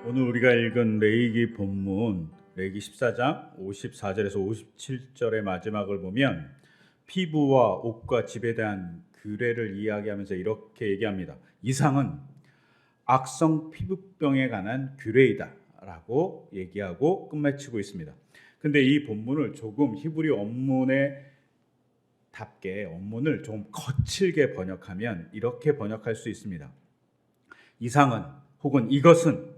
오늘 우리가 읽은 레위기 본문 레위기 14장 54절에서 57절의 마지막을 보면 피부와 옷과 집에 대한 규례를 이야기하면서 이렇게 얘기합니다. 이상은 악성 피부병에 관한 규례이다 라고 얘기하고 끝맺히고 있습니다. 근데 이 본문을 조금 히브리 원문에 답게 원문을 좀 거칠게 번역하면 이렇게 번역할 수 있습니다. 이상은 혹은 이것은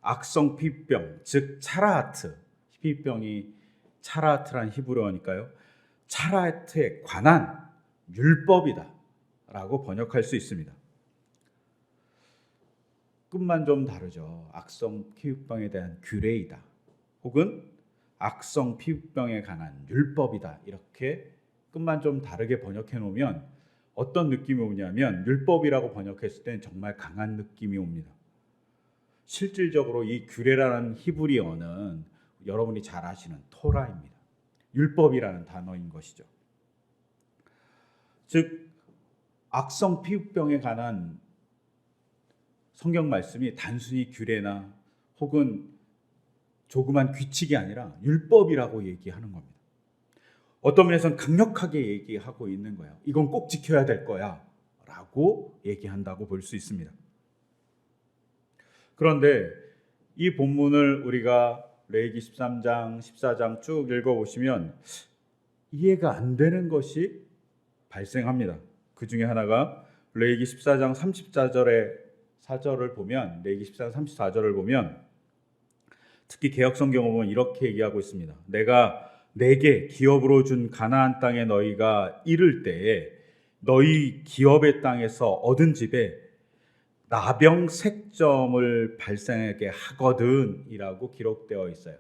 악성 피부병, 즉 차라하트, 피부병이 차라하트란 히브리어니까요. 차라하트에 관한 율법이다 라고 번역할 수 있습니다. 끝만 좀 다르죠. 악성 피부병에 대한 규례이다 혹은 악성 피부병에 관한 율법이다, 이렇게 끝만 좀 다르게 번역해 놓으면 어떤 느낌이 오냐면, 율법이라고 번역했을 땐 정말 강한 느낌이 옵니다. 실질적으로 이 규례라는 히브리어는 여러분이 잘 아시는 토라입니다. 율법이라는 단어인 것이죠. 즉 악성 피부병에 관한 성경 말씀이 단순히 규례나 혹은 조그만 규칙이 아니라 율법이라고 얘기하는 겁니다. 어떤 면에서는 강력하게 얘기하고 있는 거예요. 이건 꼭 지켜야 될 거야 라고 얘기한다고 볼 수 있습니다. 그런데 이 본문을 우리가 레위기 13장, 14장 쭉 읽어보시면 이해가 안 되는 것이 발생합니다. 그 중에 하나가 레위기 14장 34절의 사절을 보면, 레위기 14장 34절을 보면 특히 개역성경을 보면 이렇게 얘기하고 있습니다. 내가 내게 기업으로 준 가나안 땅에 너희가 이를 때에 너희 기업의 땅에서 얻은 집에 나병색점을 발생하게 하거든 이라고 기록되어 있어요.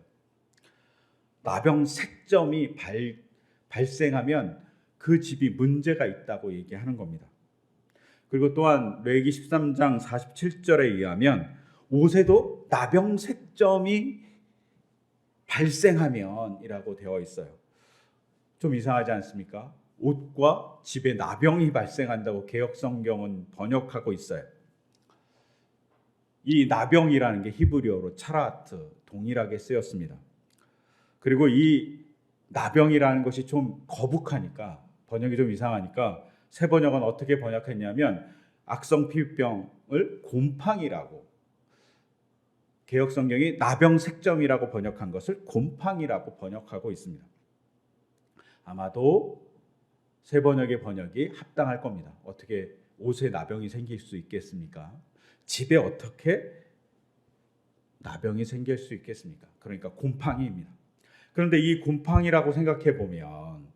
나병색점이 발생하면 그 집이 문제가 있다고 얘기하는 겁니다. 그리고 또한 레위기 13장 47절에 의하면 옷에도 나병색점이 발생하면 이라고 되어 있어요. 좀 이상하지 않습니까? 옷과 집에 나병이 발생한다고 개역성경은 번역하고 있어요. 이 나병이라는 게 히브리어로 차라트, 동일하게 쓰였습니다. 그리고 이 나병이라는 것이 좀 거북하니까, 번역이 좀 이상하니까 새 번역은 어떻게 번역했냐면 악성 피부병을 곰팡이라고, 개역성경이 나병색점이라고 번역한 것을 곰팡이라고 번역하고 있습니다. 아마도 새 번역의 번역이 합당할 겁니다. 어떻게 옷에 나병이 생길 수 있겠습니까? 집에 어떻게 나병이 생길 수 있겠습니까? 그러니까 곰팡이입니다. 그런데 이 곰팡이라고 생각해 보면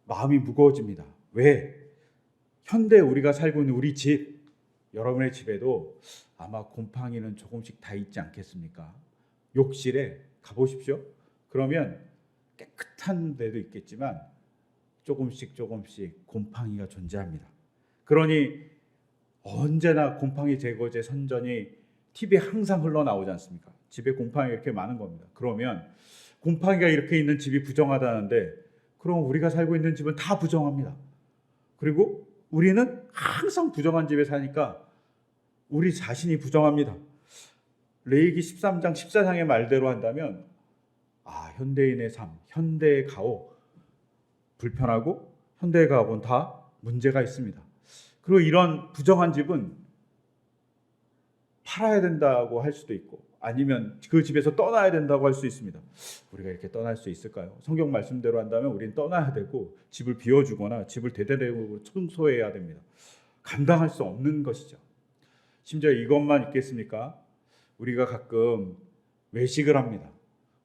마음이 무거워집니다. 왜? 현대 우리가 살고 있는 우리 집, 여러분의 집에도 아마 곰팡이는 조금씩 다 있지 않겠습니까? 욕실에 가보십시오. 그러면 깨끗한 데도 있겠지만 조금씩 곰팡이가 존재합니다. 그러니 언제나 곰팡이 제거제 선전이 TV에 항상 흘러나오지 않습니까? 집에 곰팡이가 이렇게 많은 겁니다. 그러면 곰팡이가 이렇게 있는 집이 부정하다는데, 그럼 우리가 살고 있는 집은 다 부정합니다. 그리고 우리는 항상 부정한 집에 사니까 우리 자신이 부정합니다. 레위기 13장 14장의 말대로 한다면 현대인의 삶, 현대의 가옥, 불편하고 현대의 가옥은 다 문제가 있습니다. 그리고 이런 부정한 집은 팔아야 된다고 할 수도 있고 아니면 그 집에서 떠나야 된다고 할 수 있습니다. 우리가 이렇게 떠날 수 있을까요? 성경 말씀대로 한다면 우리는 떠나야 되고 집을 비워주거나 집을 대대적으로 청소해야 됩니다. 감당할 수 없는 것이죠. 심지어 이것만 있겠습니까? 우리가 가끔 외식을 합니다.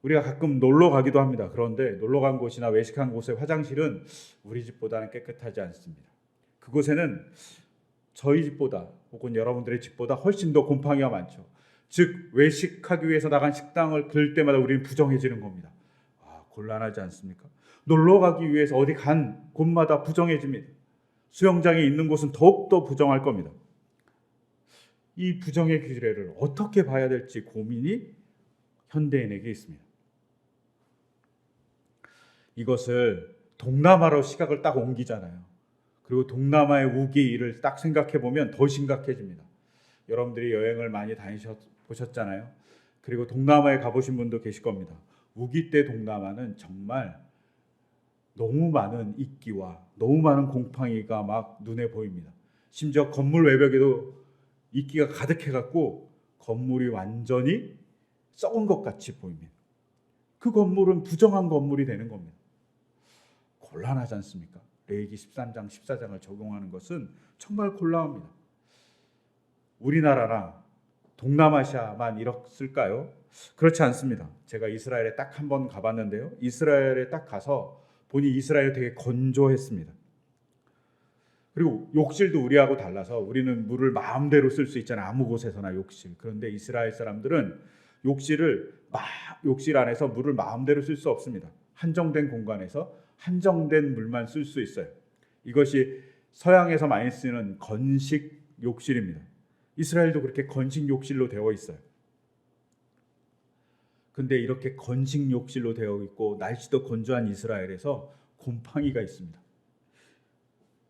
우리가 가끔 놀러 가기도 합니다. 그런데 놀러 간 곳이나 외식한 곳의 화장실은 우리 집보다는 깨끗하지 않습니다. 그곳에는 저희 집보다 혹은 여러분들의 집보다 훨씬 더 곰팡이가 많죠. 즉 외식하기 위해서 나간 식당을 들 때마다 우리는 부정해지는 겁니다. 곤란하지 않습니까? 놀러 가기 위해서 어디 간 곳마다 부정해집니다. 수영장에 있는 곳은 더욱더 부정할 겁니다. 이 부정의 규례를 어떻게 봐야 될지 고민이 현대인에게 있습니다. 이것을 동남아로 시각을 딱 옮기잖아요. 그리고 동남아의 우기를 딱 생각해 보면 더 심각해집니다. 여러분들이 여행을 많이 보셨잖아요. 그리고 동남아에 가보신 분도 계실 겁니다. 우기 때 동남아는 정말 너무 많은 이끼와 너무 많은 곰팡이가 막 눈에 보입니다. 심지어 건물 외벽에도 이끼가 가득해갖고 건물이 완전히 썩은 것 같이 보입니다. 그 건물은 부정한 건물이 되는 겁니다. 곤란하지 않습니까? 레위기 13장, 14장을 적용하는 것은 정말 곤란합니다. 우리나라나 동남아시아만 이렇을까요? 그렇지 않습니다. 제가 이스라엘에 딱 한 번 가봤는데요. 이스라엘에 딱 가서 보니 이스라엘이 되게 건조했습니다. 그리고 욕실도 우리하고 달라서 우리는 물을 마음대로 쓸 수 있잖아요. 아무 곳에서나 욕실. 그런데 이스라엘 사람들은 욕실 안에서 물을 마음대로 쓸 수 없습니다. 한정된 공간에서 한정된 물만 쓸 수 있어요. 이것이 서양에서 많이 쓰는 건식 욕실입니다. 이스라엘도 그렇게 건식 욕실로 되어 있어요. 근데 이렇게 건식 욕실로 되어 있고 날씨도 건조한 이스라엘에서 곰팡이가 있습니다.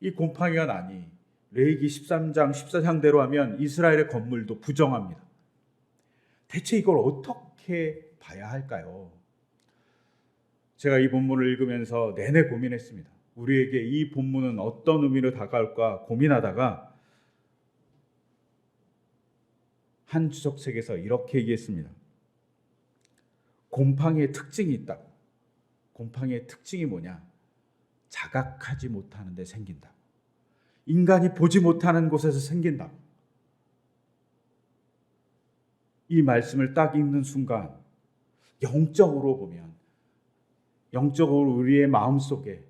이 곰팡이가 나니 레위기 13장 14장대로 하면 이스라엘의 건물도 부정합니다. 대체 이걸 어떻게 봐야 할까요? 제가 이 본문을 읽으면서 내내 고민했습니다. 우리에게 이 본문은 어떤 의미로 다가올까 고민하다가 한 주석책에서 이렇게 얘기했습니다. 곰팡이의 특징이 있다고. 곰팡이의 특징이 뭐냐? 자각하지 못하는 데 생긴다. 인간이 보지 못하는 곳에서 생긴다. 이 말씀을 딱 읽는 순간 영적으로 보면 영적으로 우리의 마음속에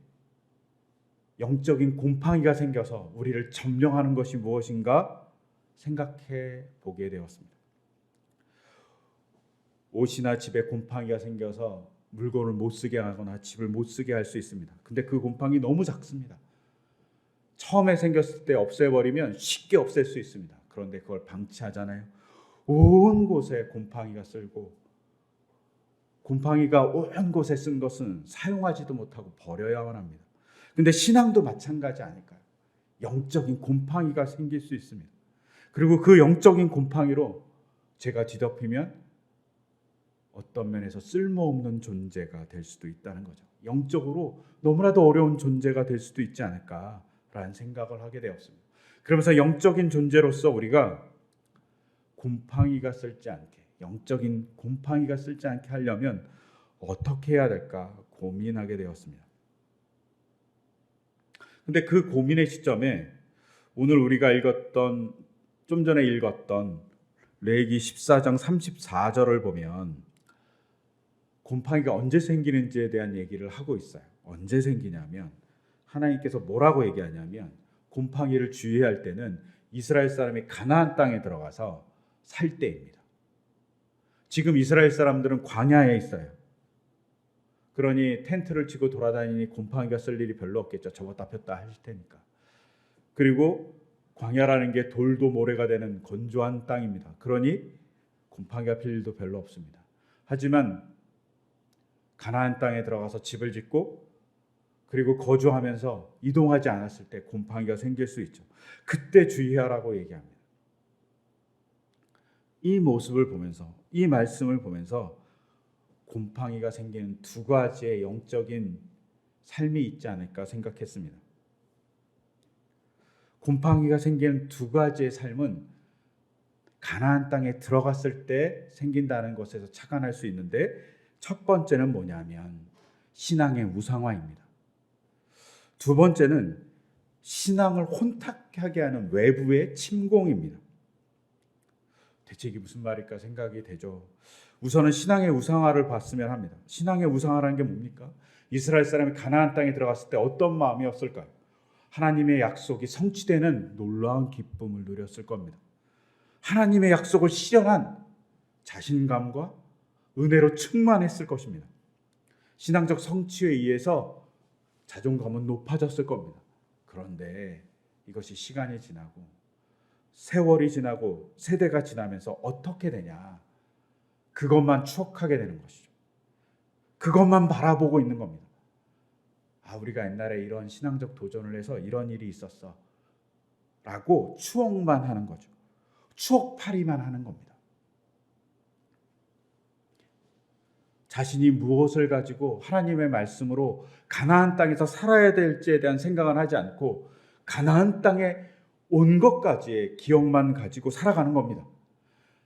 영적인 곰팡이가 생겨서 우리를 점령하는 것이 무엇인가 생각해 보게 되었습니다. 옷이나 집에 곰팡이가 생겨서 물건을 못 쓰게 하거나 집을 못 쓰게 할 수 있습니다. 근데 그 곰팡이 너무 작습니다. 처음에 생겼을 때 없애버리면 쉽게 없앨 수 있습니다. 그런데 그걸 방치하잖아요. 온 곳에 곰팡이가 쓸고 곰팡이가 온 곳에 쓴 것은 사용하지도 못하고 버려야만 합니다. 근데 신앙도 마찬가지 아닐까요? 영적인 곰팡이가 생길 수 있습니다. 그리고 그 영적인 곰팡이로 제가 뒤덮이면 어떤 면에서 쓸모없는 존재가 될 수도 있다는 거죠. 영적으로 너무나도 어려운 존재가 될 수도 있지 않을까라는 생각을 하게 되었습니다. 그러면서 영적인 존재로서 우리가 곰팡이가 쓸지 않게, 영적인 곰팡이가 쓸지 않게 하려면 어떻게 해야 될까 고민하게 되었습니다. 근데 그 고민의 시점에 오늘 우리가 좀 전에 읽었던 레위기 14장 34절을 보면 곰팡이가 언제 생기는지에 대한 얘기를 하고 있어요. 언제 생기냐면 하나님께서 뭐라고 얘기하냐면 곰팡이를 주의할 때는 이스라엘 사람이 가나안 땅에 들어가서 살 때입니다. 지금 이스라엘 사람들은 광야에 있어요. 그러니 텐트를 치고 돌아다니니 곰팡이가 쓸 일이 별로 없겠죠. 접었다 폈다 하실 테니까. 그리고 광야라는 게 돌도 모래가 되는 건조한 땅입니다. 그러니 곰팡이가 필 일도 별로 없습니다. 하지만 가나안 땅에 들어가서 집을 짓고 그리고 거주하면서 이동하지 않았을 때 곰팡이가 생길 수 있죠. 그때 주의하라고 얘기합니다. 이 모습을 보면서, 이 말씀을 보면서 곰팡이가 생기는 두 가지의 영적인 삶이 있지 않을까 생각했습니다. 곰팡이가 생기는 두 가지의 삶은 가나안 땅에 들어갔을 때 생긴다는 것에서 착안할 수 있는데, 첫 번째는 뭐냐면 신앙의 우상화입니다. 두 번째는 신앙을 혼탁하게 하는 외부의 침공입니다. 대체 이게 무슨 말일까 생각이 되죠. 우선은 신앙의 우상화를 봤으면 합니다. 신앙의 우상화라는 게 뭡니까? 이스라엘 사람이 가나안 땅에 들어갔을 때 어떤 마음이었을까요? 하나님의 약속이 성취되는 놀라운 기쁨을 누렸을 겁니다. 하나님의 약속을 실현한 자신감과 은혜로 충만했을 것입니다. 신앙적 성취에 의해서 자존감은 높아졌을 겁니다. 그런데 이것이 시간이 지나고 세월이 지나고 세대가 지나면서 어떻게 되냐? 그것만 추억하게 되는 것이죠. 그것만 바라보고 있는 겁니다. 아, 우리가 옛날에 이런 신앙적 도전을 해서 이런 일이 있었어 라고 추억만 하는 거죠. 추억팔이만 하는 겁니다. 자신이 무엇을 가지고 하나님의 말씀으로 가나안 땅에서 살아야 될지에 대한 생각은 하지 않고 가나안 땅에 온 것까지의 기억만 가지고 살아가는 겁니다.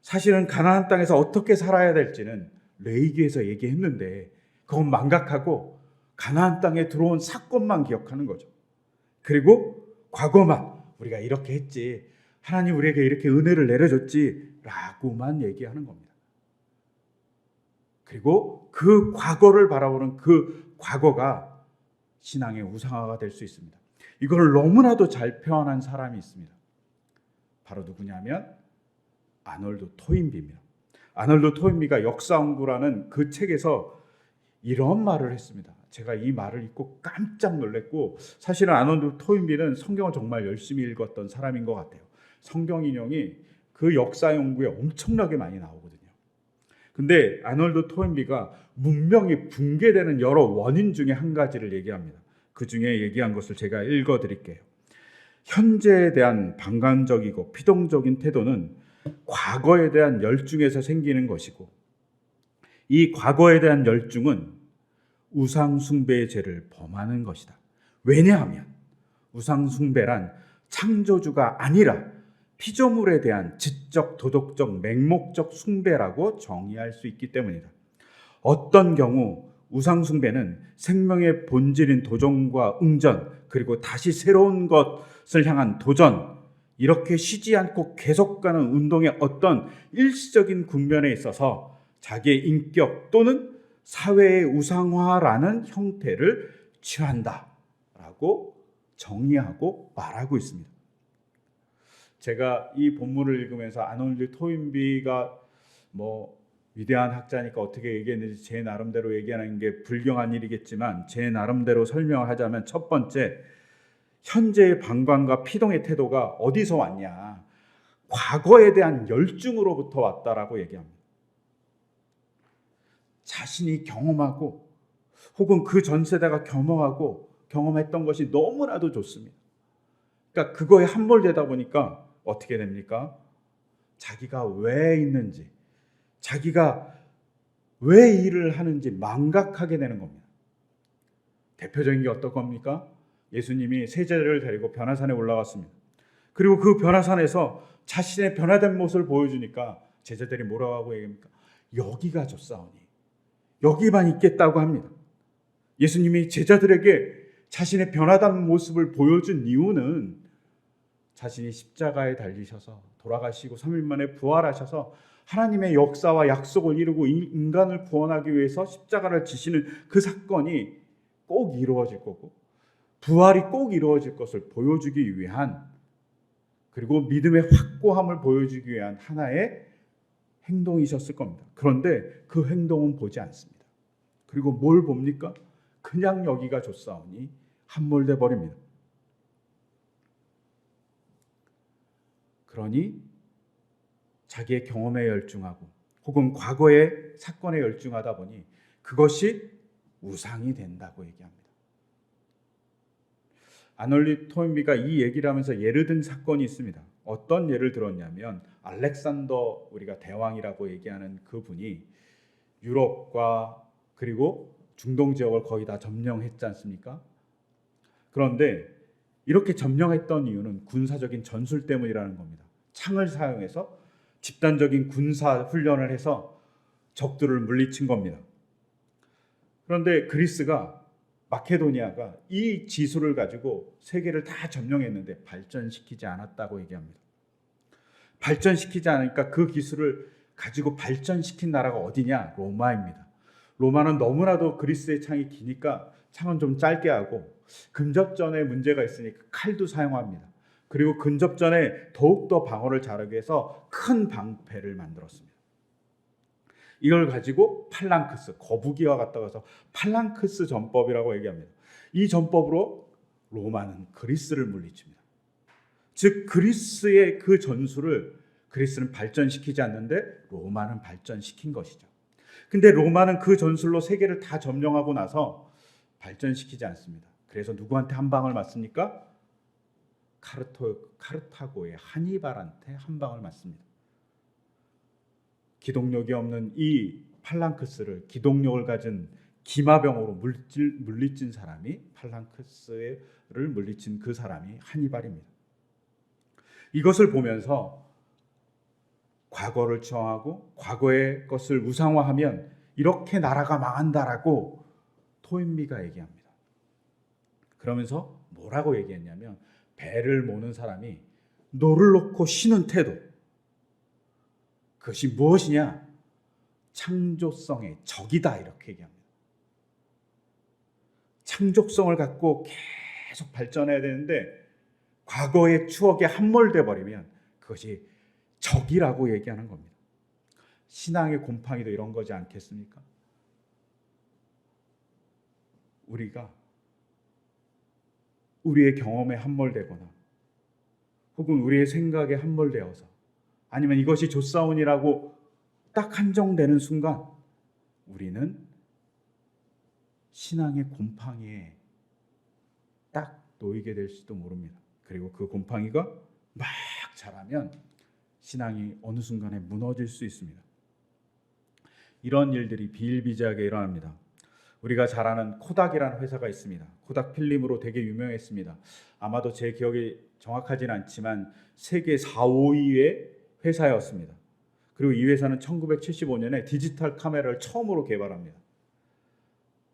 사실은 가나안 땅에서 어떻게 살아야 될지는 레위기에서 얘기했는데 그건 망각하고 가나안 땅에 들어온 사건만 기억하는 거죠. 그리고 과거만 우리가 이렇게 했지, 하나님 우리에게 이렇게 은혜를 내려줬지 라고만 얘기하는 겁니다. 그리고 그 과거를 바라보는 그 과거가 신앙의 우상화가 될 수 있습니다. 이걸 너무나도 잘 표현한 사람이 있습니다. 바로 누구냐면 아놀드 토인비입니다. 아놀드 토인비가 역사연구라는 그 책에서 이런 말을 했습니다. 제가 이 말을 읽고 깜짝 놀랐고, 사실은 아놀드 토인비는 성경을 정말 열심히 읽었던 사람인 것 같아요. 성경 인용이 그 역사 연구에 엄청나게 많이 나오거든요. 근데 아놀드 토인비가 문명이 붕괴되는 여러 원인 중에 한 가지를 얘기합니다. 그 중에 얘기한 것을 제가 읽어드릴게요. 현재에 대한 방관적이고 피동적인 태도는 과거에 대한 열중에서 생기는 것이고, 이 과거에 대한 열중은 우상 숭배의 죄를 범하는 것이다. 왜냐하면 우상 숭배란 창조주가 아니라 피조물에 대한 지적, 도덕적, 맹목적 숭배라고 정의할 수 있기 때문이다. 어떤 경우 우상 숭배는 생명의 본질인 도전과 응전, 그리고 다시 새로운 것을 향한 도전, 이렇게 쉬지 않고 계속 가는 운동의 어떤 일시적인 국면에 있어서 자기의 인격 또는 사회의 우상화라는 형태를 취한다라고 정의하고 말하고 있습니다. 제가 이 본문을 읽으면서 아놀드 토인비가 위대한 학자니까 어떻게 얘기했는지 제 나름대로 얘기하는 게 불경한 일이겠지만, 제 나름대로 설명을 하자면, 첫 번째, 현재의 방관과 피동의 태도가 어디서 왔냐? 과거에 대한 열중으로부터 왔다라고 얘기합니다. 자신이 경험하고 혹은 그 전 세대가 경험했던 것이 너무나도 좋습니다. 그러니까 그거에 함몰되다 보니까 어떻게 됩니까? 자기가 왜 있는지, 자기가 왜 일을 하는지 망각하게 되는 겁니다. 대표적인 게 어떤 겁니까? 예수님이 세제를 데리고 변화산에 올라갔습니다. 그리고 그 변화산에서 자신의 변화된 모습을 보여주니까 제자들이 뭐라고 하고 얘기합니까? 여기가 좋사오니, 여기만 있겠다고 합니다. 예수님이 제자들에게 자신의 변화된 모습을 보여준 이유는 자신이 십자가에 달리셔서 돌아가시고 3일 만에 부활하셔서 하나님의 역사와 약속을 이루고 인간을 구원하기 위해서 십자가를 지시는 그 사건이 꼭 이루어질 거고, 부활이 꼭 이루어질 것을 보여주기 위한, 그리고 믿음의 확고함을 보여주기 위한 하나의 행동이셨을 겁니다. 그런데 그 행동은 보지 않습니다. 그리고 뭘 봅니까? 그냥 여기가 좋사오니 함몰돼 버립니다. 그러니 자기의 경험에 열중하고 혹은 과거의 사건에 열중하다 보니 그것이 우상이 된다고 얘기합니다. 아놀드 토인비가 이 얘기를 하면서 예를 든 사건이 있습니다. 어떤 예를 들었냐면, 알렉산더, 우리가 대왕이라고 얘기하는 그분이 유럽과 그리고 중동 지역을 거의 다 점령했지 않습니까? 그런데 이렇게 점령했던 이유는 군사적인 전술 때문이라는 겁니다. 창을 사용해서 집단적인 군사 훈련을 해서 적들을 물리친 겁니다. 그런데 그리스가, 마케도니아가 이 지수를 가지고 세계를 다 점령했는데 발전시키지 않았다고 얘기합니다. 발전시키지 않으니까 그 기술을 가지고 발전시킨 나라가 어디냐? 로마입니다. 로마는 너무나도 그리스의 창이 기니까 창은 좀 짧게 하고, 근접전에 문제가 있으니까 칼도 사용합니다. 그리고 근접전에 더욱더 방어를 잘하기 위해서 큰 방패를 만들었습니다. 이걸 가지고 팔랑크스, 거북이와 같다고 해서 팔랑크스 전법이라고 얘기합니다. 이 전법으로 로마는 그리스를 물리칩니다. 즉 그리스의 그 전술을 그리스는 발전시키지 않는데 로마는 발전시킨 것이죠. 근데 로마는 그 전술로 세계를 다 점령하고 나서 발전시키지 않습니다. 그래서 누구한테 한 방을 맞습니까? 카르타고의 하니발한테 한 방을 맞습니다. 기동력이 없는 이 팔랑크스를 기동력을 가진 기마병으로 물리친 사람이, 팔랑크스를 물리친 그 사람이 하니발입니다. 이것을 보면서 과거를 추앙하고 과거의 것을 우상화하면 이렇게 나라가 망한다라고 토인비가 얘기합니다. 그러면서 뭐라고 얘기했냐면, 배를 모는 사람이 노를 놓고 쉬는 태도, 그것이 무엇이냐? 창조성의 적이다, 이렇게 얘기합니다. 창조성을 갖고 계속 발전해야 되는데 과거의 추억에 함몰돼 버리면 그것이 적이라고 얘기하는 겁니다. 신앙의 곰팡이도 이런 거지 않겠습니까? 우리가 우리의 경험에 함몰되거나 혹은 우리의 생각에 함몰되어서, 아니면 이것이 좋사온이라고 딱 한정되는 순간 우리는 신앙의 곰팡이에 딱 놓이게 될지도 모릅니다. 그리고 그 곰팡이가 막 자라면 신앙이 어느 순간에 무너질 수 있습니다. 이런 일들이 비일비재하게 일어납니다. 우리가 잘 아는 코닥이라는 회사가 있습니다. 코닥 필름으로 되게 유명했습니다. 아마도 제 기억이 정확하진 않지만 세계 4, 5위의 회사였습니다. 그리고 이 회사는 1975년에 디지털 카메라를 처음으로 개발합니다.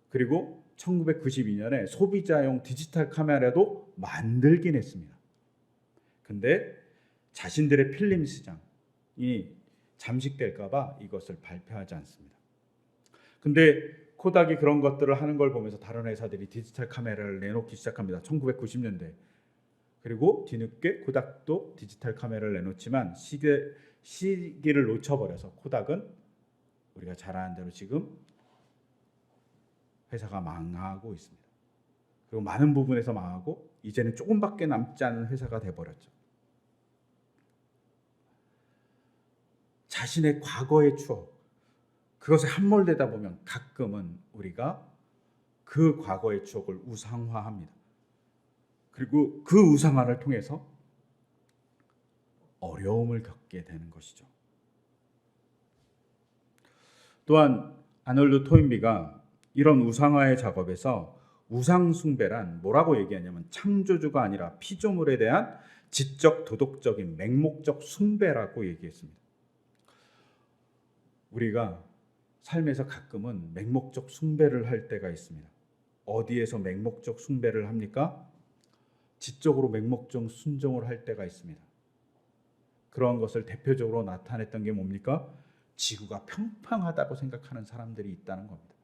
그리고 1992년에 소비자용 디지털 카메라도 만들긴 했습니다. 근데 자신들의 필름 시장이 잠식될까 봐 이것을 발표하지 않습니다. 근데 코닥이 그런 것들을 하는 걸 보면서 다른 회사들이 디지털 카메라를 내놓기 시작합니다. 1990년대. 그리고 뒤늦게 코닥도 디지털 카메라를 내놓지만 시기를 놓쳐버려서 코닥은 우리가 잘 아는 대로 지금 회사가 망하고 있습니다. 그리고 많은 부분에서 망하고 이제는 조금밖에 남지 않은 회사가 돼버렸죠. 자신의 과거의 추억, 그것에 함몰되다 보면 가끔은 우리가 그 과거의 추억을 우상화합니다. 그리고 그 우상화를 통해서 어려움을 겪게 되는 것이죠. 또한 아놀드 토인비가 이런 우상화의 작업에서 우상숭배란 뭐라고 얘기하냐면 창조주가 아니라 피조물에 대한 지적 도덕적인 맹목적 숭배라고 얘기했습니다. 우리가 삶에서 가끔은 맹목적 숭배를 할 때가 있습니다. 어디에서 맹목적 숭배를 합니까? 지적으로 맹목적 순종을 할 때가 있습니다. 그런 것을 대표적으로 나타냈던 게 뭡니까? 지구가 평평하다고 생각하는 사람들이 있다는 겁니다.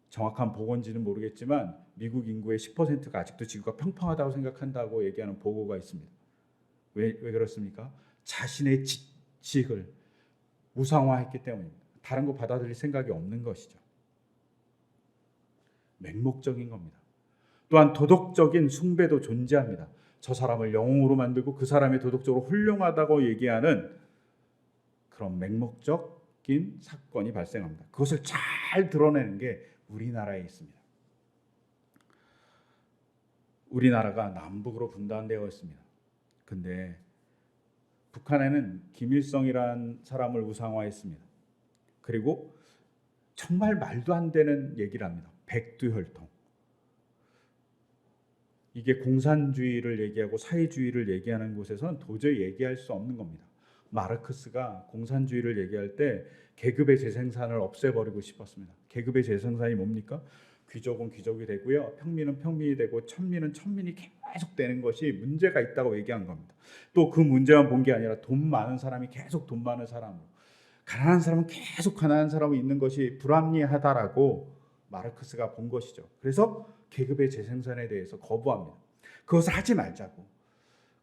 정확한 보고인지는 모르겠지만 미국 인구의 10%가 아직도 지구가 평평하다고 생각한다고 얘기하는 보고가 있습니다. 왜 그렇습니까? 자신의 지식을 우상화했기 때문입니다. 다른 거 받아들일 생각이 없는 것이죠. 맹목적인 겁니다. 또한 도덕적인 숭배도 존재합니다. 저 사람을 영웅으로 만들고 그 사람이 도덕적으로 훌륭하다고 얘기하는 그런 맹목적인 사건이 발생합니다. 그것을 잘 드러내는 게 우리나라에 있습니다. 우리나라가 남북으로 분단되어 있습니다. 근데 북한에는 김일성이라는 사람을 우상화했습니다. 그리고 정말 말도 안 되는 얘기를 합니다. 백두혈통. 이게 공산주의를 얘기하고 사회주의를 얘기하는 곳에서는 도저히 얘기할 수 없는 겁니다. 마르크스가 공산주의를 얘기할 때 계급의 재생산을 없애버리고 싶었습니다. 계급의 재생산이 뭡니까? 귀족은 귀족이 되고요, 평민은 평민이 되고 천민은 천민이 계속 되는 것이 문제가 있다고 얘기한 겁니다. 또 그 문제만 본 게 아니라 돈 많은 사람이 계속 돈 많은 사람으로, 가난한 사람은 계속 가난한 사람이 있는 것이 불합리하다라고 마르크스가 본 것이죠. 그래서 계급의 재생산에 대해서 거부합니다. 그것을 하지 말자고.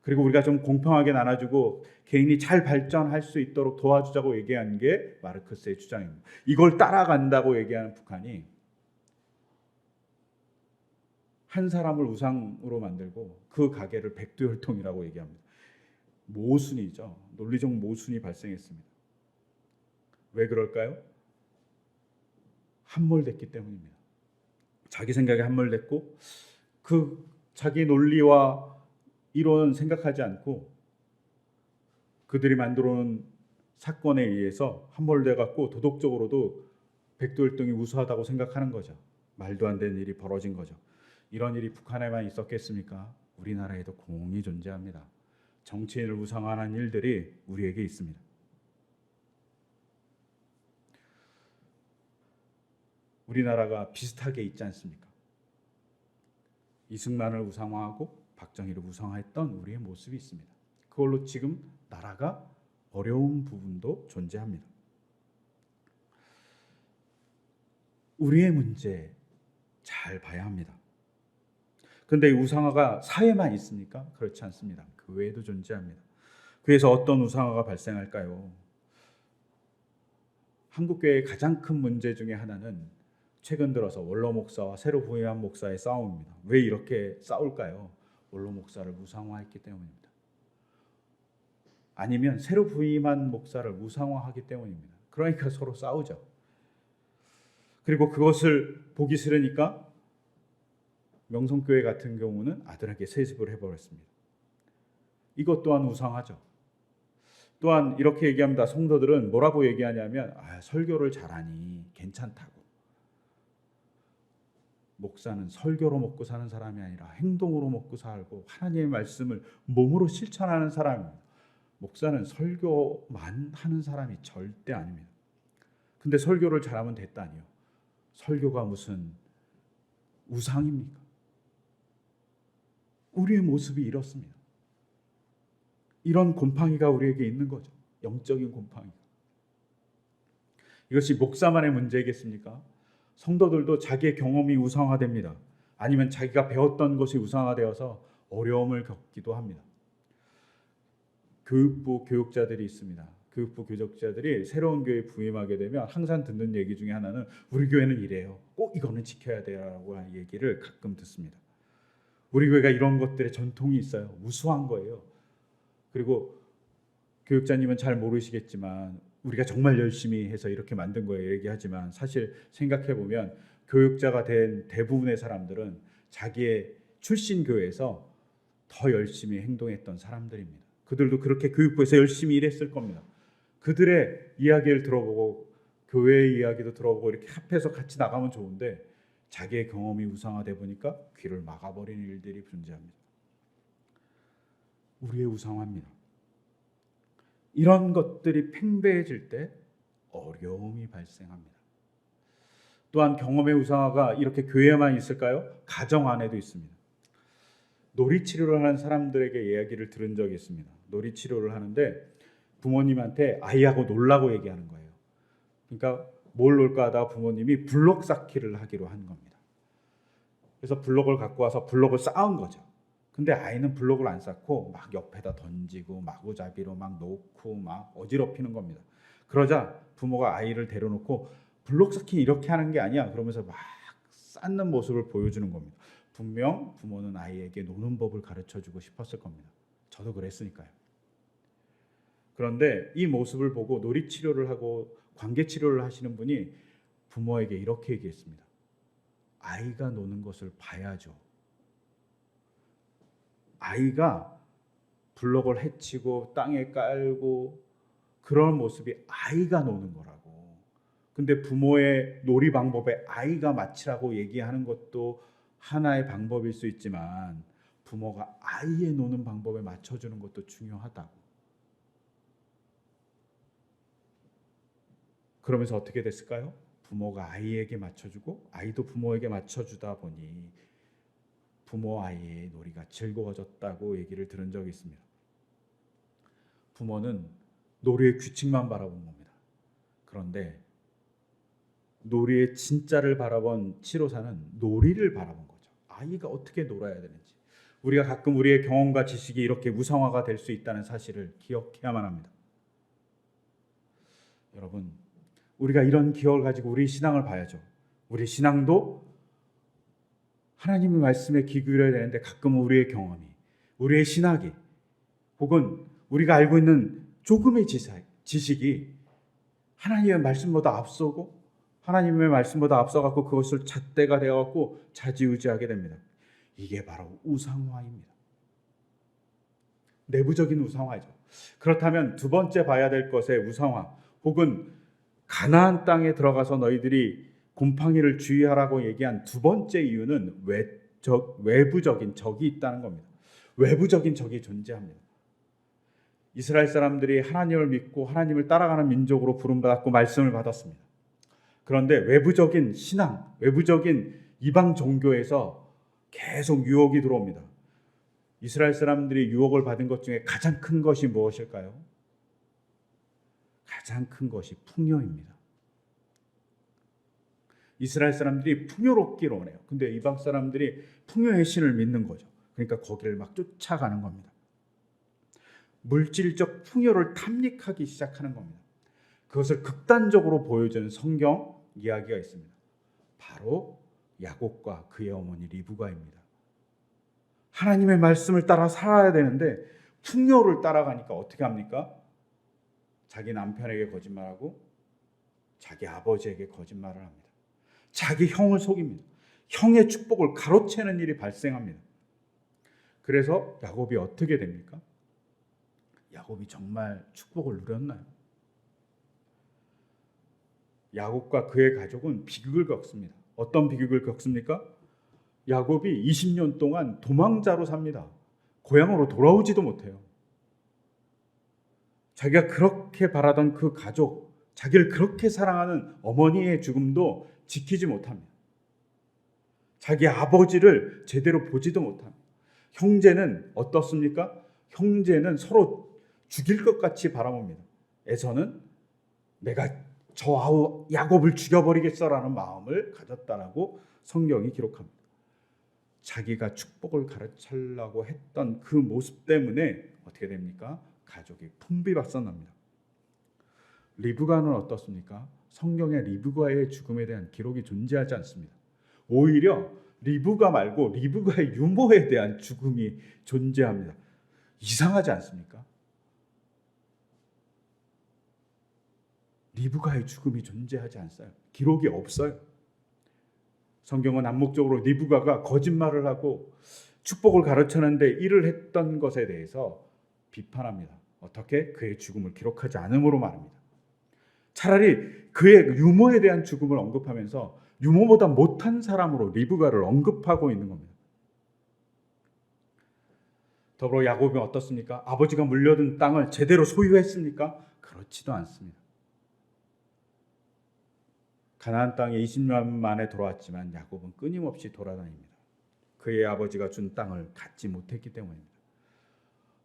그리고 우리가 좀 공평하게 나눠주고 개인이 잘 발전할 수 있도록 도와주자고 얘기한 게 마르크스의 주장입니다. 이걸 따라간다고 얘기하는 북한이 한 사람을 우상으로 만들고 그 가게를 백두혈통이라고 얘기합니다. 모순이죠. 논리적 모순이 발생했습니다. 왜 그럴까요? 함몰됐기 때문입니다. 자기 생각에 함몰됐고 그 자기 논리와 이론 생각하지 않고 그들이 만들어 놓은 사건에 의해서 함몰돼 갖고 도덕적으로도 백두혈통이 우수하다고 생각하는 거죠. 말도 안 되는 일이 벌어진 거죠. 이런 일이 북한에만 있었겠습니까? 우리나라에도 공히 존재합니다. 정치인을 우상화하는 일들이 우리에게 있습니다. 우리나라가 비슷하게 있지 않습니까? 이승만을 우상화하고 박정희를 우상화했던 우리의 모습이 있습니다. 그걸로 지금 나라가 어려운 부분도 존재합니다. 우리의 문제 잘 봐야 합니다. 그런데 이 우상화가 사회만 있습니까? 그렇지 않습니다. 그 외에도 존재합니다. 그래서 어떤 우상화가 발생할까요? 한국교회의 가장 큰 문제 중에 하나는 최근 들어서 원로 목사와 새로 부임한 목사의 싸움입니다. 왜 이렇게 싸울까요? 원로 목사를 우상화했기 때문입니다. 아니면 새로 부임한 목사를 우상화하기 때문입니다. 그러니까 서로 싸우죠. 그리고 그것을 보기 싫으니까 명성교회 같은 경우는 아들에게 세습을 해버렸습니다. 이것 또한 우상하죠. 또한 이렇게 얘기합니다. 성도들은 뭐라고 얘기하냐면 설교를 잘하니 괜찮다고. 목사는 설교로 먹고 사는 사람이 아니라 행동으로 먹고 살고 하나님의 말씀을 몸으로 실천하는 사람입니다. 목사는 설교만 하는 사람이 절대 아닙니다. 근데 설교를 잘하면 됐다니요. 설교가 무슨 우상입니까? 우리의 모습이 이렇습니다. 이런 곰팡이가 우리에게 있는 거죠. 영적인 곰팡이. 이것이 목사만의 문제겠습니까? 성도들도 자기의 경험이 우상화됩니다. 아니면 자기가 배웠던 것이 우상화되어서 어려움을 겪기도 합니다. 교육부 교육자들이 있습니다. 교육부 교육자들이 새로운 교회에 부임하게 되면 항상 듣는 얘기 중에 하나는 우리 교회는 이래요. 꼭 이거는 지켜야 돼라고 하는 얘기를 가끔 듣습니다. 우리 교회가 이런 것들의 전통이 있어요. 우수한 거예요. 그리고 교육자님은 잘 모르시겠지만 우리가 정말 열심히 해서 이렇게 만든 거예요 얘기하지만 사실 생각해보면 교육자가 된 대부분의 사람들은 자기의 출신 교회에서 더 열심히 행동했던 사람들입니다. 그들도 그렇게 교육부에서 열심히 일했을 겁니다. 그들의 이야기를 들어보고 교회의 이야기도 들어보고 이렇게 합해서 같이 나가면 좋은데 자기의 경험이 우상화되다 보니까 귀를 막아버리는 일들이 존재합니다. 우리의 우상화입니다. 이런 것들이 팽배해질 때 어려움이 발생합니다. 또한 경험의 우상화가 이렇게 교회에만 있을까요? 가정 안에도 있습니다. 놀이치료를 하는 사람들에게 이야기를 들은 적이 있습니다. 놀이치료를 하는데 부모님한테 아이하고 놀라고 얘기하는 거예요. 그러니까 뭘 놀까 하다가 부모님이 블록 쌓기를 하기로 한 겁니다. 그래서 블록을 갖고 와서 블록을 쌓은 거죠. 근데 아이는 블록을 안 쌓고 막 옆에다 던지고 마구잡이로 막 놓고 막 어지럽히는 겁니다. 그러자 부모가 아이를 데려놓고 블록 쌓기 이렇게 하는 게 아니야 그러면서 막 쌓는 모습을 보여주는 겁니다. 분명 부모는 아이에게 노는 법을 가르쳐주고 싶었을 겁니다. 저도 그랬으니까요. 그런데 이 모습을 보고 놀이치료를 하고 관계치료를 하시는 분이 부모에게 이렇게 얘기했습니다. 아이가 노는 것을 봐야죠. 아이가 블록을 해치고 땅에 깔고 그런 모습이 아이가 노는 거라고. 근데 부모의 놀이 방법에 아이가 맞추라고 얘기하는 것도 하나의 방법일 수 있지만 부모가 아이의 노는 방법에 맞춰주는 것도 중요하다고. 그러면서 어떻게 됐을까요? 부모가 아이에게 맞춰주고 아이도 부모에게 맞춰주다 보니 부모 아이의 놀이가 즐거워졌다고 얘기를 들은 적이 있습니다. 부모는 놀이의 규칙만 바라본 겁니다. 그런데 놀이의 진짜를 바라본 치료사는 놀이를 바라본 거죠. 아이가 어떻게 놀아야 되는지. 우리가 가끔 우리의 경험과 지식이 이렇게 우상화가 될 수 있다는 사실을 기억해야만 합니다. 여러분, 우리가 이런 기억을 가지고 우리 신앙을 봐야죠. 우리 신앙도 하나님의 말씀에 귀 기울여야 되는데 가끔은 우리의 경험이, 우리의 신학이 혹은 우리가 알고 있는 조금의 지식이 하나님의 말씀보다 앞서고 하나님의 말씀보다 앞서갖고 그것을 잣대가 되어갖고 좌지우지하게 됩니다. 이게 바로 우상화입니다. 내부적인 우상화죠. 그렇다면 두 번째 봐야 될 것의 우상화, 혹은 가나안 땅에 들어가서 너희들이 곰팡이를 주의하라고 얘기한 두 번째 이유는 외부적인 적이 있다는 겁니다. 외부적인 적이 존재합니다. 이스라엘 사람들이 하나님을 믿고 하나님을 따라가는 민족으로 부름받았고 말씀을 받았습니다. 그런데 외부적인 신앙, 외부적인 이방 종교에서 계속 유혹이 들어옵니다. 이스라엘 사람들이 유혹을 받은 것 중에 가장 큰 것이 무엇일까요? 가장 큰 것이 풍요입니다. 이스라엘 사람들이 풍요롭기를 원해요. 근데 이방 사람들이 풍요의 신을 믿는 거죠. 그러니까 거기를 막 쫓아가는 겁니다. 물질적 풍요를 탐닉하기 시작하는 겁니다. 그것을 극단적으로 보여주는 성경 이야기가 있습니다. 바로 야곱과 그의 어머니 리브가입니다. 하나님의 말씀을 따라 살아야 되는데 풍요를 따라가니까 어떻게 합니까? 자기 남편에게 거짓말하고 자기 아버지에게 거짓말을 합니다. 자기 형을 속입니다. 형의 축복을 가로채는 일이 발생합니다. 그래서 야곱이 어떻게 됩니까? 야곱이 정말 축복을 누렸나요? 야곱과 그의 가족은 비극을 겪습니다. 어떤 비극을 겪습니까? 야곱이 20년 동안 도망자로 삽니다. 고향으로 돌아오지도 못해요. 자기가 그렇게 바라던 그 가족, 자기를 그렇게 사랑하는 어머니의 죽음도 지키지 못합니다. 자기 아버지를 제대로 보지도 못합니다. 형제는 어떻습니까? 형제는 서로 죽일 것 같이 바라봅니다. 에서는 내가 저 야곱을 죽여버리겠어라는 마음을 가졌다라고 성경이 기록합니다. 자기가 축복을 가르치려고 했던 그 모습 때문에 어떻게 됩니까? 가족이 풍비박산납니다. 리브가는 어떻습니까? 성경에 리브가의 죽음에 대한 기록이 존재하지 않습니다. 오히려 리브가 말고 리브가의 유모에 대한 죽음이 존재합니다. 이상하지 않습니까? 리브가의 죽음이 존재하지 않아요. 기록이 없어요. 성경은 암묵적으로 리브가가 거짓말을 하고 축복을 가르쳤는데 일을 했던 것에 대해서 비판합니다. 어떻게? 그의 죽음을 기록하지 않음으로 말합니다. 차라리 그의 유모에 대한 죽음을 언급하면서 유모보다 못한 사람으로 리브가를 언급하고 있는 겁니다. 더불어 야곱이 어떻습니까? 아버지가 물려준 땅을 제대로 소유했습니까? 그렇지도 않습니다. 가나안 땅에 20년 만에 돌아왔지만 야곱은 끊임없이 돌아다닙니다. 그의 아버지가 준 땅을 갖지 못했기 때문입니다.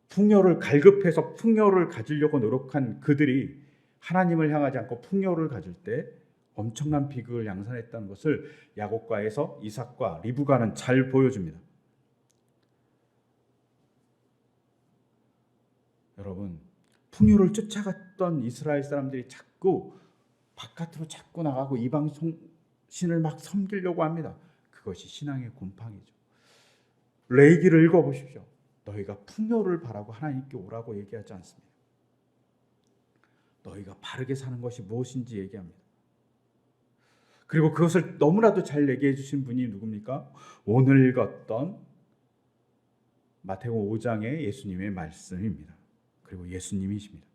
풍요를 갈급해서 풍요를 가지려고 노력한 그들이 하나님을 향하지 않고 풍요를 가질 때 엄청난 비극을 양산했다는 것을 야곱과에서 이삭과 리브가는 잘 보여줍니다. 여러분, 풍요를 쫓아갔던 이스라엘 사람들이 자꾸 바깥으로 자꾸 나가고 이방 신을 막 섬기려고 합니다. 그것이 신앙의 곰팡이죠. 레위기를 읽어보십시오. 너희가 풍요를 바라고 하나님께 오라고 얘기하지 않습니다. 너희가 바르게 사는 것이 무엇인지 얘기합니다. 그리고 그것을 너무나도 잘 얘기해 주신 분이 누굽니까? 오늘 읽었던 마태복음 5장의 예수님의 말씀입니다. 그리고 예수님이십니다.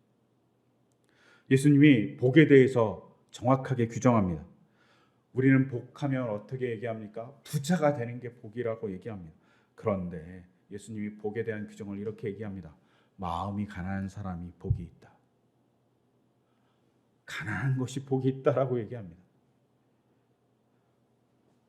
예수님이 복에 대해서 정확하게 규정합니다. 우리는 복하면 어떻게 얘기합니까? 부자가 되는 게 복이라고 얘기합니다. 그런데 예수님이 복에 대한 규정을 이렇게 얘기합니다. 마음이 가난한 사람이 복이 있다. 가난한 것이 복이 있다라고 얘기합니다.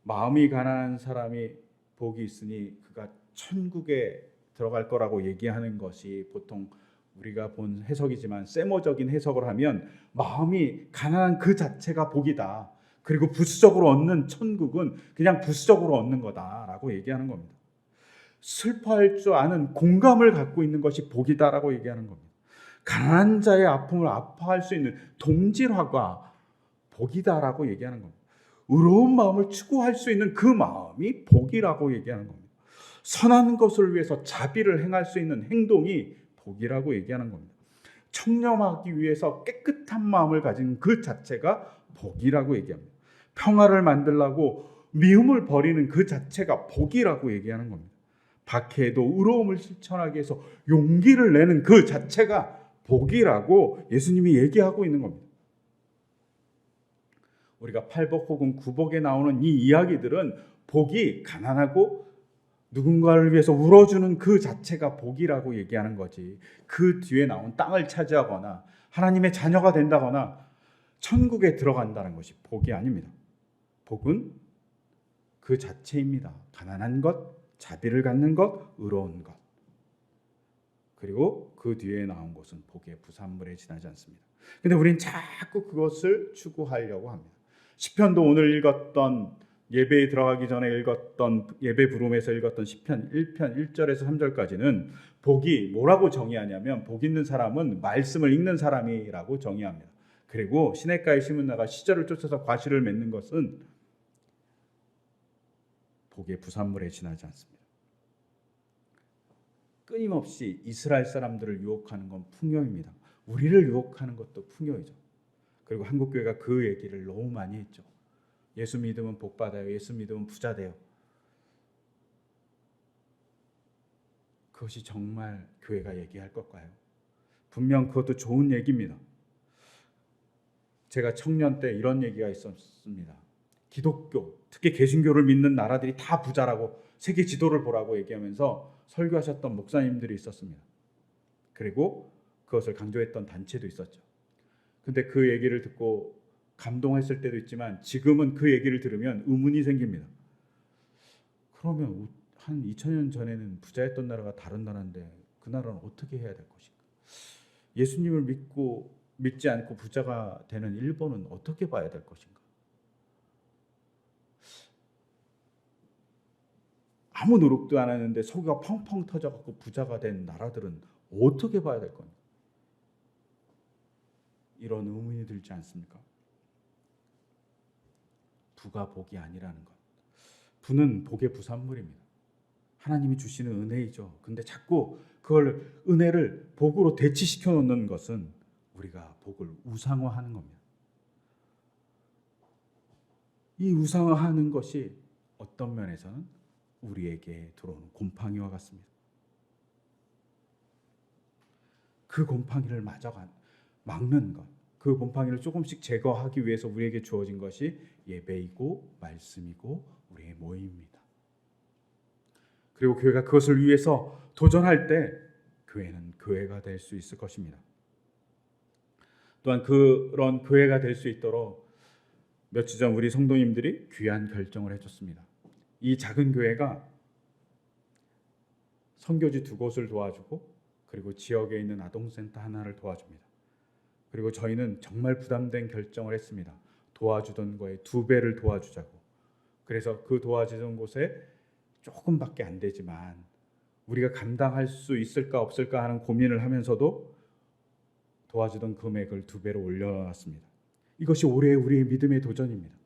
마음이 가난한 사람이 복이 있으니 그가 천국에 들어갈 거라고 얘기하는 것이 보통 우리가 본 해석이지만 세모적인 해석을 하면 마음이 가난한 그 자체가 복이다. 그리고 부수적으로 얻는 천국은 그냥 부수적으로 얻는 거다라고 얘기하는 겁니다. 슬퍼할 줄 아는 공감을 갖고 있는 것이 복이다라고 얘기하는 겁니다. 가난한 자의 아픔을 아파할 수 있는 동질화가 복이다라고 얘기하는 겁니다. 의로운 마음을 추구할 수 있는 그 마음이 복이라고 얘기하는 겁니다. 선한 것을 위해서 자비를 행할 수 있는 행동이 복이라고 얘기하는 겁니다. 청렴하기 위해서 깨끗한 마음을 가진 그 자체가 복이라고 얘기합니다. 평화를 만들려고 미움을 버리는 그 자체가 복이라고 얘기하는 겁니다. 박해에도 의로움을 실천하기 위해서 용기를 내는 그 자체가 복이라고 예수님이 얘기하고 있는 겁니다. 우리가 팔복 혹은 구복에 나오는 이 이야기들은 복이 가난하고 누군가를 위해서 울어주는 그 자체가 복이라고 얘기하는 거지, 그 뒤에 나온 땅을 차지하거나 하나님의 자녀가 된다거나 천국에 들어간다는 것이 복이 아닙니다. 복은 그 자체입니다. 가난한 것, 자비를 갖는 것, 의로운 것. 그리고 그 뒤에 나온 것은 복의 부산물에 지나지 않습니다. 근데 우리는 자꾸 그것을 추구하려고 합니다. 시편도 오늘 읽었던, 예배에 들어가기 전에 읽었던, 예배 부름에서 읽었던 시편 1편 1절에서 3절까지는 복이 뭐라고 정의하냐면, 복 있는 사람은 말씀을 읽는 사람이라고 정의합니다. 그리고 시냇가에 심은 나가 시절을 쫓아서 과실을 맺는 것은 복의 부산물에 지나지 않습니다. 끊임없이 이스라엘 사람들을 유혹하는 건 풍요입니다. 우리를 유혹하는 것도 풍요이죠. 그리고 한국교회가 그 얘기를 너무 많이 했죠. 예수 믿으면 복 받아요. 예수 믿으면 부자 돼요. 그것이 정말 교회가 얘기할 것까요? 분명 그것도 좋은 얘기입니다. 제가 청년 때 이런 얘기가 있었습니다. 기독교, 특히 개신교를 믿는 나라들이 다 부자라고 세계 지도를 보라고 얘기하면서 설교하셨던 목사님들이 있었습니다. 그리고 그것을 강조했던 단체도 있었죠. 근데 그 얘기를 듣고 감동했을 때도 있지만, 지금은 그 얘기를 들으면 의문이 생깁니다. 그러면 한 2000년 전에는 부자였던 나라가 다른 나라인데 그 나라는 어떻게 해야 될 것인가? 예수님을 믿지 않고 부자가 되는 일본은 어떻게 봐야 될 것인가? 아무 노력도 안 하는데 속이가 펑펑 터져갖고 부자가 된 나라들은 어떻게 봐야 될 건가? 이런 의문이 들지 않습니까? 부가 복이 아니라는 것. 부는 복의 부산물입니다. 하나님이 주시는 은혜이죠. 근데 자꾸 그걸, 은혜를 복으로 대치시켜 놓는 것은 우리가 복을 우상화하는 겁니다. 이 우상화하는 것이 어떤 면에서는 우리에게 들어오는 곰팡이와 같습니다. 그 곰팡이를 막는 것, 그 곰팡이를 조금씩 제거하기 위해서 우리에게 주어진 것이 예배이고 말씀이고 우리의 모임입니다. 그리고 교회가 그것을 위해서 도전할 때 교회는 교회가 될 수 있을 것입니다. 또한 그런 교회가 될 수 있도록 며칠 전 우리 성도님들이 귀한 결정을 해줬습니다. 이 작은 교회가 선교지 2곳을 도와주고, 그리고 지역에 있는 아동센터 하나를 도와줍니다. 그리고 저희는 정말 부담된 결정을 했습니다. 도와주던 거에 2배를 도와주자고. 그래서 그 도와주던 곳에 조금밖에 안 되지만 우리가 감당할 수 있을까 없을까 하는 고민을 하면서도 도와주던 금액을 2배로 올려놨습니다. 이것이 올해 우리의 믿음의 도전입니다.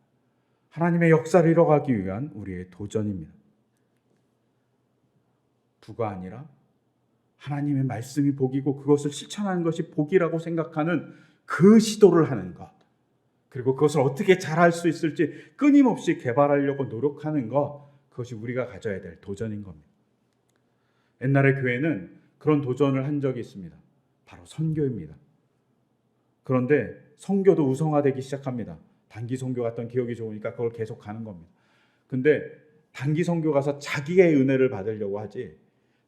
하나님의 역사를 이뤄가기 위한 우리의 도전입니다. 부가 아니라 하나님의 말씀이 복이고 그것을 실천하는 것이 복이라고 생각하는 그 시도를 하는 것, 그리고 그것을 어떻게 잘할 수 있을지 끊임없이 개발하려고 노력하는 것, 그것이 우리가 가져야 될 도전인 겁니다. 옛날에 교회는 그런 도전을 한 적이 있습니다. 바로 선교입니다. 그런데 선교도 우성화되기 시작합니다. 단기 선교 갔던 기억이 좋으니까 그걸 계속 가는 겁니다. 근데 단기 선교 가서 자기의 은혜를 받으려고 하지,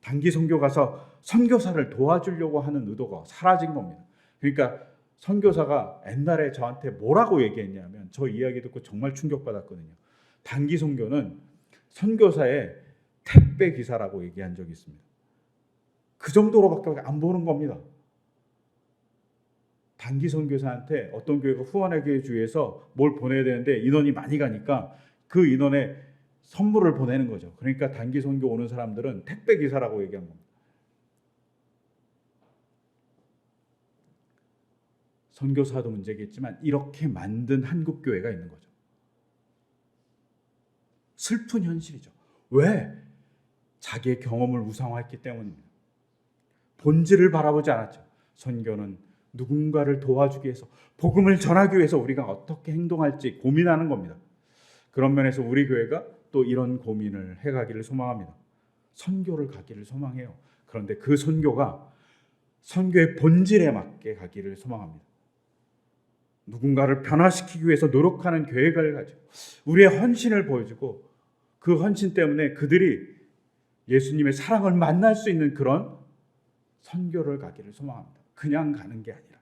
단기 선교 가서 선교사를 도와주려고 하는 의도가 사라진 겁니다. 그러니까 선교사가 옛날에 저한테 뭐라고 얘기했냐면, 저 이야기 듣고 정말 충격받았거든요. 단기 선교는 선교사의 택배 기사라고 얘기한 적이 있습니다. 그 정도로밖에 안 보는 겁니다. 단기 선교사한테 어떤 교회가 후원하기 위해서 뭘 보내야 되는데 인원이 많이 가니까 그 인원에 선물을 보내는 거죠. 그러니까 단기 선교 오는 사람들은 택배 기사라고 얘기한 겁니다. 선교사도 문제겠지만 이렇게 만든 한국 교회가 있는 거죠. 슬픈 현실이죠. 왜? 자기의 경험을 우상화했기 때문입니다. 본질을 바라보지 않았죠. 선교는 누군가를 도와주기 위해서, 복음을 전하기 위해서 우리가 어떻게 행동할지 고민하는 겁니다. 그런 면에서 우리 교회가 또 이런 고민을 해가기를 소망합니다. 선교를 가기를 소망해요. 그런데 그 선교가 선교의 본질에 맞게 가기를 소망합니다. 누군가를 변화시키기 위해서 노력하는 계획을 가지고 우리의 헌신을 보여주고 그 헌신 때문에 그들이 예수님의 사랑을 만날 수 있는 그런 선교를 가기를 소망합니다. 그냥 가는 게 아니라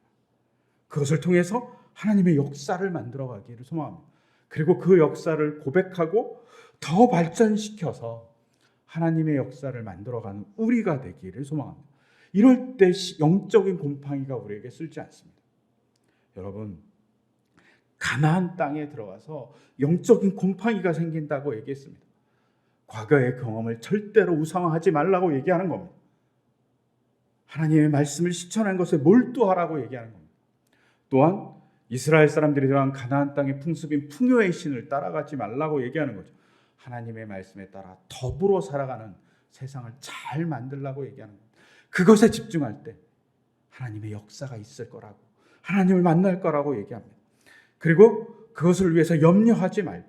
그것을 통해서 하나님의 역사를 만들어 가기를 소망합니다. 그리고 그 역사를 고백하고 더 발전시켜서 하나님의 역사를 만들어가는 우리가 되기를 소망합니다. 이럴 때 영적인 곰팡이가 우리에게 쓸지 않습니다. 여러분, 가나안 땅에 들어가서 영적인 곰팡이가 생긴다고 얘기했습니다. 과거의 경험을 절대로 우상화하지 말라고 얘기하는 겁니다. 하나님의 말씀을 실천한 것에 몰두하라고 얘기하는 겁니다. 또한 이스라엘 사람들이 들어간 가나안 땅의 풍습인 풍요의 신을 따라가지 말라고 얘기하는 거죠. 하나님의 말씀에 따라 더불어 살아가는 세상을 잘 만들라고 얘기하는 겁니다. 그것에 집중할 때 하나님의 역사가 있을 거라고, 하나님을 만날 거라고 얘기합니다. 그리고 그것을 위해서 염려하지 말고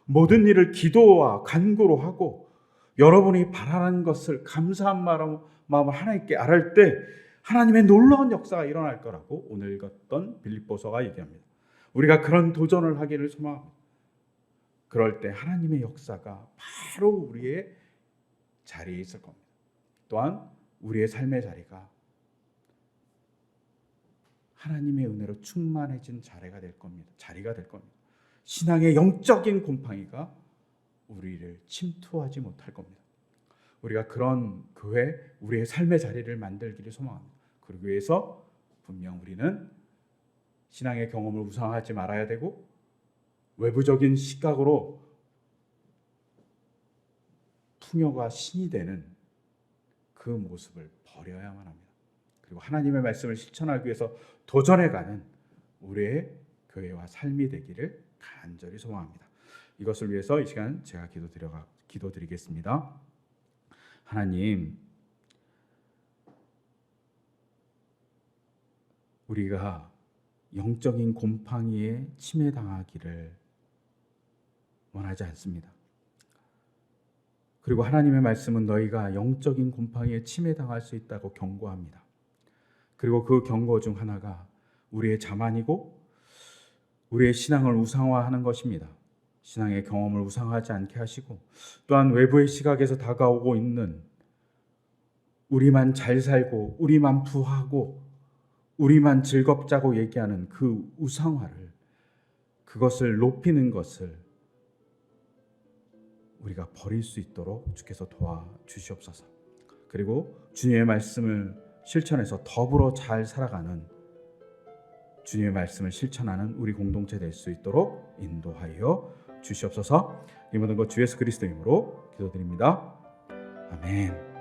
모든 일을 기도와 간구로 하고 여러분이 바라는 것을 감사한 마음을 하나님께 아뢰을 때 하나님의 놀라운 역사가 일어날 거라고 오늘 읽었던 빌립보서가 얘기합니다. 우리가 그런 도전을 하기를 소망합니다. 그럴 때 하나님의 역사가 바로 우리의 자리에 있을 겁니다. 또한 우리의 삶의 자리가 하나님의 은혜로 충만해진 자리가 될 겁니다. 신앙의 영적인 곰팡이가 우리를 침투하지 못할 겁니다. 우리가 그런 교회, 우리의 삶의 자리를 만들기를 소망합니다. 그러기 위해서 분명 우리는 신앙의 경험을 우상하지 말아야 되고 외부적인 시각으로 풍요가 신이 되는 그 모습을 버려야만 합니다. 그리고 하나님의 말씀을 실천하기 위해서 도전해가는 우리의 교회와 삶이 되기를 간절히 소망합니다. 이것을 위해서 이 시간 제가 기도드리겠습니다. 하나님, 우리가 영적인 곰팡이에 침해당하기를 원하지 않습니다. 그리고 하나님의 말씀은 너희가 영적인 곰팡이에 침해당할 수 있다고 경고합니다. 그리고 그 경고 중 하나가 우리의 자만이고 우리의 신앙을 우상화하는 것입니다. 신앙의 경험을 우상화하지 않게 하시고 또한 외부의 시각에서 다가오고 있는 우리만 잘 살고 우리만 부하고 우리만 즐겁자고 얘기하는 그 우상화를, 그것을 높이는 것을 우리가 버릴 수 있도록 주께서 도와주시옵소서. 그리고 주님의 말씀을 실천해서 더불어 잘 살아가는, 주님의 말씀을 실천하는 우리 공동체 될 수 있도록 인도하여 주시옵소서. 이 모든 것 주 예수 그리스도 이름으로 기도드립니다. 아멘.